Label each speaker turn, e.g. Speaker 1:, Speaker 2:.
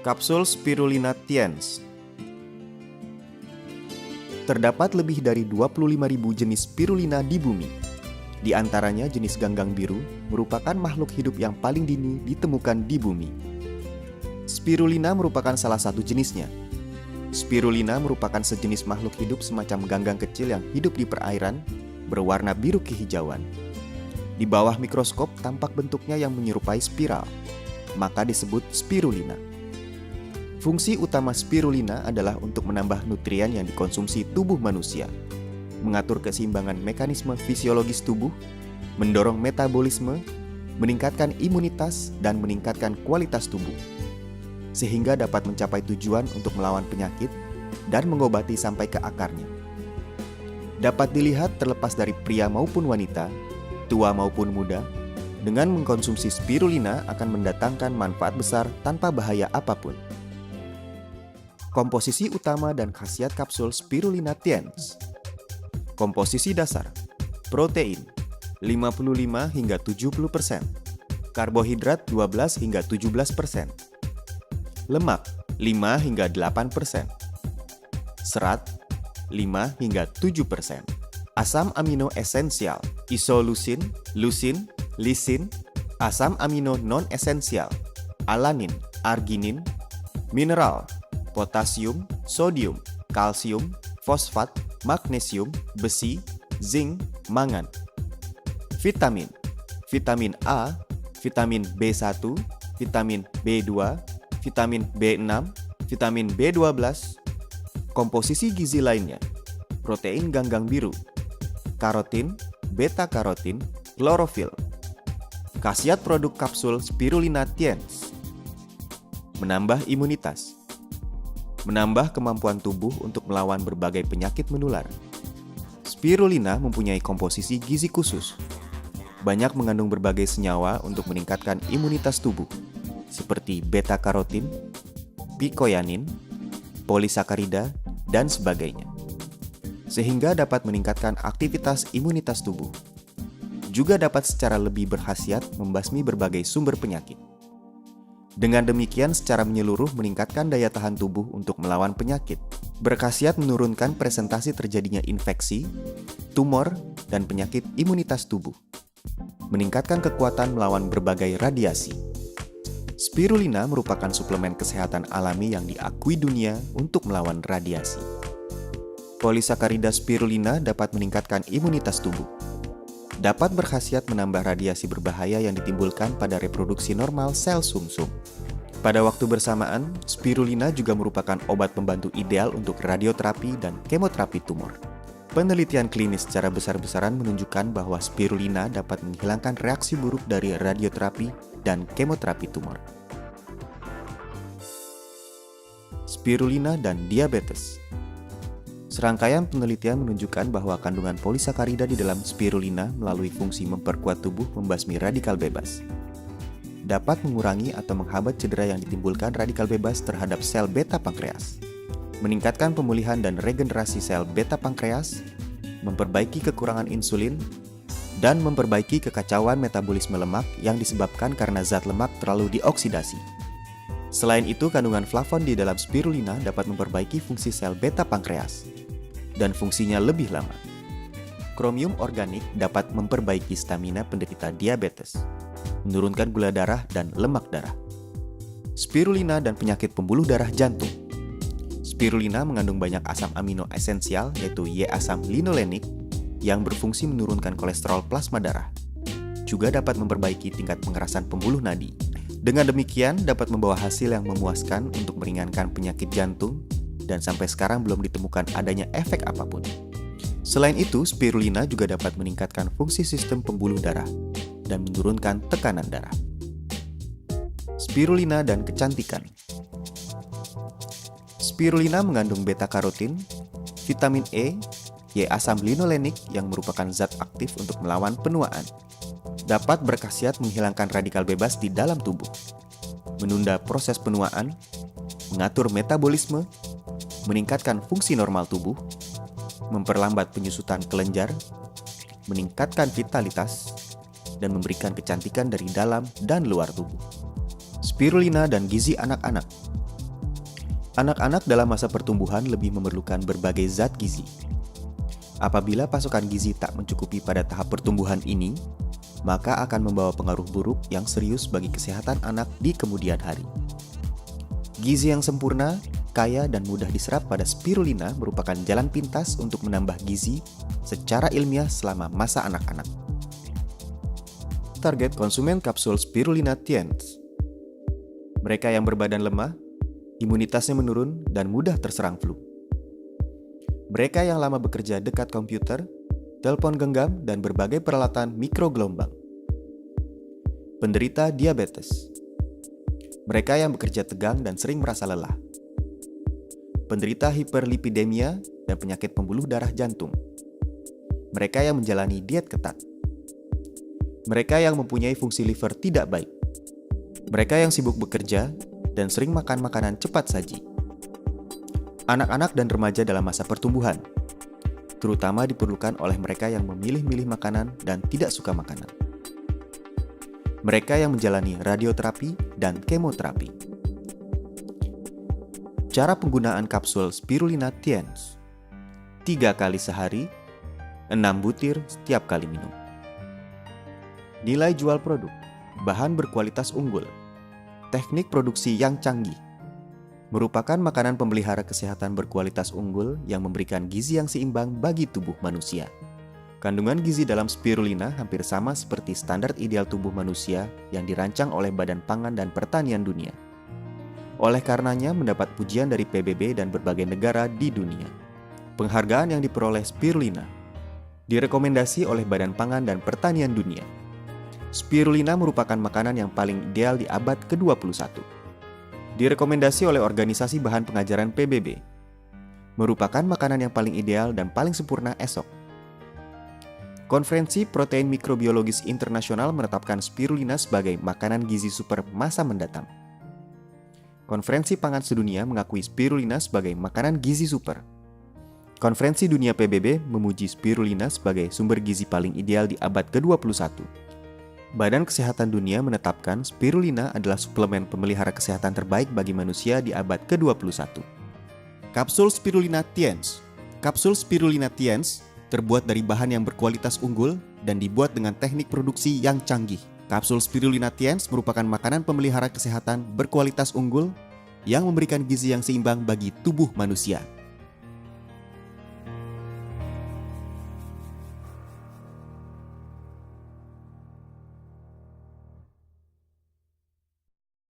Speaker 1: Kapsul Spirulina Tiens. Terdapat lebih dari 25.000 jenis spirulina di bumi. Di antaranya jenis ganggang biru merupakan makhluk hidup yang paling dini ditemukan di bumi. Spirulina merupakan salah satu jenisnya. Spirulina merupakan sejenis makhluk hidup semacam ganggang kecil yang hidup di perairan, berwarna biru kehijauan. Di bawah mikroskop tampak bentuknya yang menyerupai spiral, maka disebut spirulina. Fungsi utama spirulina adalah untuk menambah nutrien yang dikonsumsi tubuh manusia, mengatur keseimbangan mekanisme fisiologis tubuh, mendorong metabolisme, meningkatkan imunitas, dan meningkatkan kualitas tubuh, sehingga dapat mencapai tujuan untuk melawan penyakit dan mengobati sampai ke akarnya. Dapat dilihat terlepas dari pria maupun wanita, tua maupun muda, dengan mengkonsumsi spirulina akan mendatangkan manfaat besar tanpa bahaya apapun. Komposisi utama dan khasiat kapsul Spirulina Tiens. Komposisi dasar: protein 55 hingga 70%, karbohidrat 12 hingga 17%, lemak 5 hingga 8%, serat 5 hingga 7%, asam amino esensial, isoleusin, leucin, lisin, asam amino non-esensial, alanin, arginin, mineral, potasium, sodium, kalsium, fosfat, magnesium, besi, zinc, mangan. Vitamin: vitamin A, vitamin B1, vitamin B2, vitamin B6, vitamin B12. Komposisi gizi lainnya: protein ganggang biru, karotin, beta-karotin, klorofil. Khasiat produk kapsul Spirulina Tiens: menambah imunitas, menambah kemampuan tubuh untuk melawan berbagai penyakit menular. Spirulina mempunyai komposisi gizi khusus. Banyak mengandung berbagai senyawa untuk meningkatkan imunitas tubuh, seperti beta-karotin, picoyanin, polisakarida, dan sebagainya, sehingga dapat meningkatkan aktivitas imunitas tubuh. Juga dapat secara lebih berkhasiat membasmi berbagai sumber penyakit. Dengan demikian secara menyeluruh meningkatkan daya tahan tubuh untuk melawan penyakit, berkhasiat menurunkan presentasi terjadinya infeksi, tumor, dan penyakit imunitas tubuh, meningkatkan kekuatan melawan berbagai radiasi. Spirulina merupakan suplemen kesehatan alami yang diakui dunia untuk melawan radiasi. Polisakarida spirulina dapat meningkatkan imunitas tubuh, dapat berkhasiat menambah radiasi berbahaya yang ditimbulkan pada reproduksi normal sel sumsum. Pada waktu bersamaan, spirulina juga merupakan obat pembantu ideal untuk radioterapi dan kemoterapi tumor. Penelitian klinis secara besar-besaran menunjukkan bahwa spirulina dapat menghilangkan reaksi buruk dari radioterapi dan kemoterapi tumor. Spirulina dan diabetes. Serangkaian penelitian menunjukkan bahwa kandungan polisakarida di dalam spirulina melalui fungsi memperkuat tubuh membasmi radikal bebas, dapat mengurangi atau menghambat cedera yang ditimbulkan radikal bebas terhadap sel beta pankreas, meningkatkan pemulihan dan regenerasi sel beta pankreas, memperbaiki kekurangan insulin, dan memperbaiki kekacauan metabolisme lemak yang disebabkan karena zat lemak terlalu dioksidasi. Selain itu, kandungan flavon di dalam spirulina dapat memperbaiki fungsi sel beta pankreas dan fungsinya lebih lama. Kromium organik dapat memperbaiki stamina penderita diabetes, menurunkan gula darah dan lemak darah. Spirulina dan penyakit pembuluh darah jantung. Spirulina mengandung banyak asam amino esensial yaitu Y-asam linolenik yang berfungsi menurunkan kolesterol plasma darah. Juga dapat memperbaiki tingkat pengerasan pembuluh nadi. Dengan demikian dapat membawa hasil yang memuaskan untuk meringankan penyakit jantung dan sampai sekarang belum ditemukan adanya efek apapun. Selain itu, spirulina juga dapat meningkatkan fungsi sistem pembuluh darah dan menurunkan tekanan darah. Spirulina dan kecantikan. Spirulina mengandung beta-karotin, vitamin E, Y-asam linolenik yang merupakan zat aktif untuk melawan penuaan. Dapat berkhasiat menghilangkan radikal bebas di dalam tubuh, menunda proses penuaan, mengatur metabolisme, meningkatkan fungsi normal tubuh, memperlambat penyusutan kelenjar, meningkatkan vitalitas, dan memberikan kecantikan dari dalam dan luar tubuh. Spirulina dan gizi anak-anak. Anak-anak dalam masa pertumbuhan lebih memerlukan berbagai zat gizi. Apabila pasokan gizi tak mencukupi pada tahap pertumbuhan ini, maka akan membawa pengaruh buruk yang serius bagi kesehatan anak di kemudian hari. Gizi yang sempurna, kaya dan mudah diserap pada spirulina merupakan jalan pintas untuk menambah gizi secara ilmiah selama masa anak-anak. Target konsumen kapsul spirulina Tiens. Mereka yang berbadan lemah, imunitasnya menurun, dan mudah terserang flu. Mereka yang lama bekerja dekat komputer, telepon genggam, dan berbagai peralatan mikrogelombang. Penderita diabetes. Mereka yang bekerja tegang dan sering merasa lelah. Penderita hiperlipidemia dan penyakit pembuluh darah jantung. Mereka yang menjalani diet ketat. Mereka yang mempunyai fungsi liver tidak baik. Mereka yang sibuk bekerja dan sering makan makanan cepat saji. Anak-anak dan remaja dalam masa pertumbuhan, terutama diperlukan oleh mereka yang memilih-milih makanan dan tidak suka makanan. Mereka yang menjalani radioterapi dan kemoterapi. Cara penggunaan kapsul spirulina Tiens: 3 kali sehari, 6 butir setiap kali minum. Nilai jual produk, bahan berkualitas unggul, teknik produksi yang canggih, merupakan makanan pemelihara kesehatan berkualitas unggul yang memberikan gizi yang seimbang bagi tubuh manusia. Kandungan gizi dalam spirulina hampir sama seperti standar ideal tubuh manusia yang dirancang oleh Badan Pangan dan Pertanian Dunia. Oleh karenanya mendapat pujian dari PBB dan berbagai negara di dunia. Penghargaan yang diperoleh spirulina direkomendasi oleh Badan Pangan dan Pertanian Dunia. Spirulina merupakan makanan yang paling ideal di abad ke-21. Direkomendasi oleh Organisasi Bahan Pengajaran PBB. Merupakan makanan yang paling ideal dan paling sempurna esok. Konferensi Protein Mikrobiologis Internasional menetapkan spirulina sebagai makanan gizi super masa mendatang. Konferensi Pangan Sedunia mengakui spirulina sebagai makanan gizi super. Konferensi Dunia PBB memuji spirulina sebagai sumber gizi paling ideal di abad ke-21. Badan Kesehatan Dunia menetapkan spirulina adalah suplemen pemelihara kesehatan terbaik bagi manusia di abad ke-21. Kapsul spirulina Tiens. Kapsul spirulina Tiens terbuat dari bahan yang berkualitas unggul dan dibuat dengan teknik produksi yang canggih. Kapsul spirulina Tiens merupakan makanan pemelihara kesehatan berkualitas unggul yang memberikan gizi yang seimbang bagi tubuh manusia.